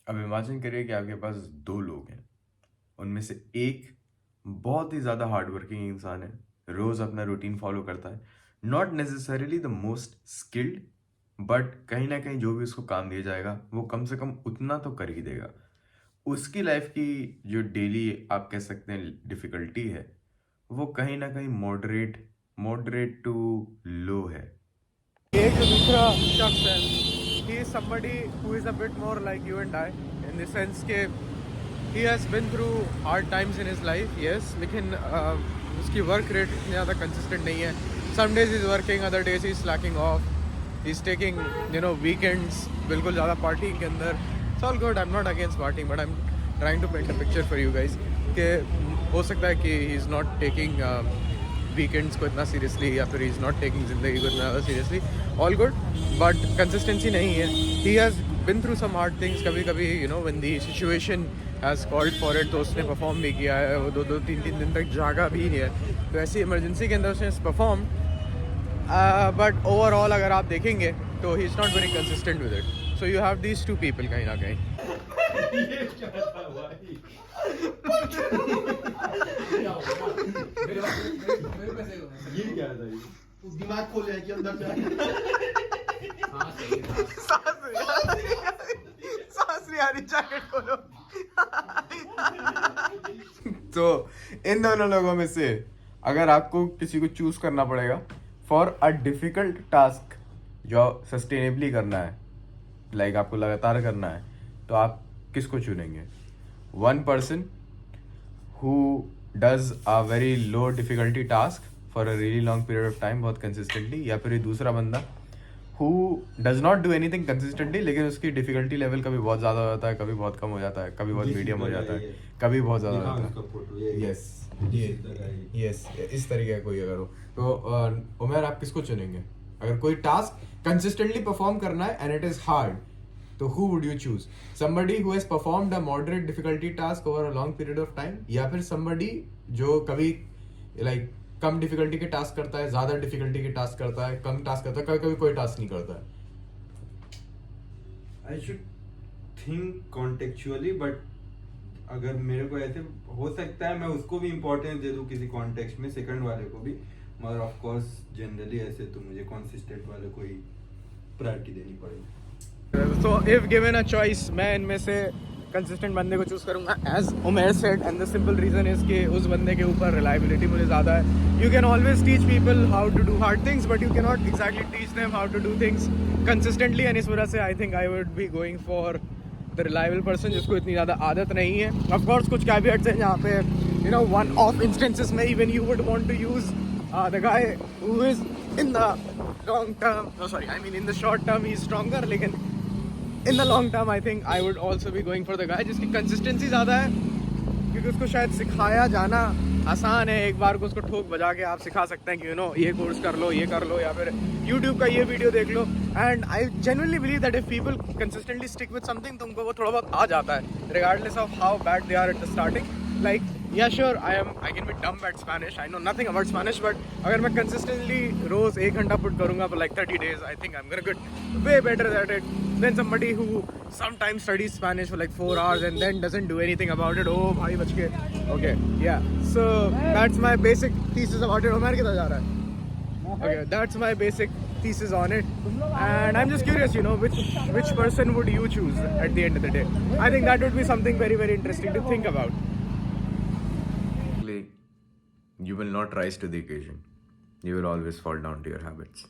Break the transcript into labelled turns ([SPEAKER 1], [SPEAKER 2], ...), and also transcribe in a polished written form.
[SPEAKER 1] अब इमेजिन करिए कि आपके पास दो लोग हैं, उनमें से एक बहुत ही ज़्यादा हार्ड वर्किंग इंसान है, रोज़ अपना रूटीन फॉलो करता है, not necessarily the most skilled, but कहीं ना कहीं जो भी उसको काम दिया जाएगा वो कम से कम उतना तो कर ही देगा। उसकी लाइफ की जो डेली आप कह सकते हैं डिफ़िकल्टी है, वो कहीं ना कहीं मॉडरेट टू लो है।
[SPEAKER 2] एक जो दूसरा शख्स है, he is somebody who is a bit more like you and I in the sense के he has been through hard times in his life, yes, लेकिन उसकी वर्क रेट इतनी ज़्यादा कंसिस्टेंट नहीं है. Some days he's working, other days he's slacking off, he's taking weekends बिल्कुल ज़्यादा party के अंदर. It's all good, I'm not against partying, but I'm trying to paint a picture for you guys कि हो सकता है कि he is not taking weekends को इतना सीरियसली या फिर इज़ नॉट टेकिंग ज़िंदगी को इतना ज़्यादा seriously. All good, but consistency नहीं है. He has been through some hard things. कभी कभी when the situation has called for it तो उसने परफॉर्म भी किया है. वो दो तीन दिन तक जागा भी है. तो ऐसी इमरजेंसी के अंदर उसने परफॉर्म. बट ओवरऑल अगर आप देखेंगे तो he is not very consistent with it. So you have these two people कहीं ना कहीं.
[SPEAKER 3] ये क्या था? दिमाग खोल जाए कि अंदर जाए.
[SPEAKER 2] सांस नहीं आ रही, जैकेट खोलो. तो इन दोनों लोगों में से अगर आपको किसी को चूज करना पड़ेगा फॉर अ डिफिकल्ट टास्क जो सस्टेनेबली करना है, लाइक आपको लगातार करना है, तो आप किसको चुनेंगे? One person who does a very low difficulty task for a really long period of time बहुत कंसिस्टेंटली, या फिर ये दूसरा बंदा who does not do anything consistently लेकिन उसकी डिफिकल्टी लेवल कभी बहुत ज़्यादा हो जाता है, कभी बहुत कम हो जाता है, कभी बहुत मीडियम हो जाता है, कभी बहुत ज़्यादा हो जाता है. यस इस तरीके का कोई अगर हो तो उमर आप किसको चुनेंगे? अगर कोई टास्क कंसिस्टेंटली परफॉर्म करना है एंड इट इज हार्ड, तो who would you choose? Somebody who has performed a moderate difficulty task over a long period of time, या फिर somebody जो कभी like कम डिफिकल्टी के टास्क करता है, ज्यादा डिफिकल्टी के टास्क करता है, कम टास्क करता है, कभी कभी कोई टास्क नहीं करता है.
[SPEAKER 3] I should think contextually, but अगर मेरे को ऐसे हो सकता है मैं उसको भी इम्पोर्टेंस दे दूं किसी कॉन्टेक्स्ट में, सेकंड वाले को भी, मगर ऑफ कोर्स जनरली ऐसे तो मुझे कंसिस्टेंट वाले को ही प्रायोरिटी देनी पड़ेगी.
[SPEAKER 2] So if given a choice, मैं इनमें से कंसिस्टेंट बंदे को चूज करूंगा as Umer said, and the simple reason is कि उस बंदे के ऊपर रिलायबिलिटी मुझे ज़्यादा है. You can always teach people how to do hard things, but you can not exactly teach them how to do things consistently. And इस वजह से I think I would be going for the reliable person जिसको इतनी ज़्यादा आदत नहीं है. Of course कुछ कैवियट्स हैं जहाँ पे वन ऑफ इंस्टेंसेस में even you would want to use the guy who is in the long term, in the short term he is stronger, लेकिन in the long term I think I would also be going for the guy जिसकी consistency ज़्यादा है, क्योंकि उसको शायद सिखाया जाना आसान है. एक बार को उसको ठोक बजा के आप सिखा सकते हैं कि ये कोर्स कर लो, ये कर लो, या फिर YouTube का ये वीडियो देख लो. And I genuinely believe that if people consistently stick with something तो उनको वो थोड़ा बहुत आ जाता है, regardless of how bad they are at the starting. Like yeah sure I can be dumb at Spanish, I know nothing about Spanish, but अगर मैं consistently रोज 1 घंटा पुट करूँगा for like 30 days, I think I'm gonna get way better at it than somebody who sometimes studies Spanish for like 4 hours and then doesn't do anything about it. Oh भाई बच गए. Okay, yeah, so that's my basic thesis about it. Umar किधर जा रहा है? Okay, that's my basic thesis on it, and I'm just curious, which person would you choose at the end of the day? I think that would be something very very interesting to think about.
[SPEAKER 1] You will not rise to the occasion. You will always fall down to your habits.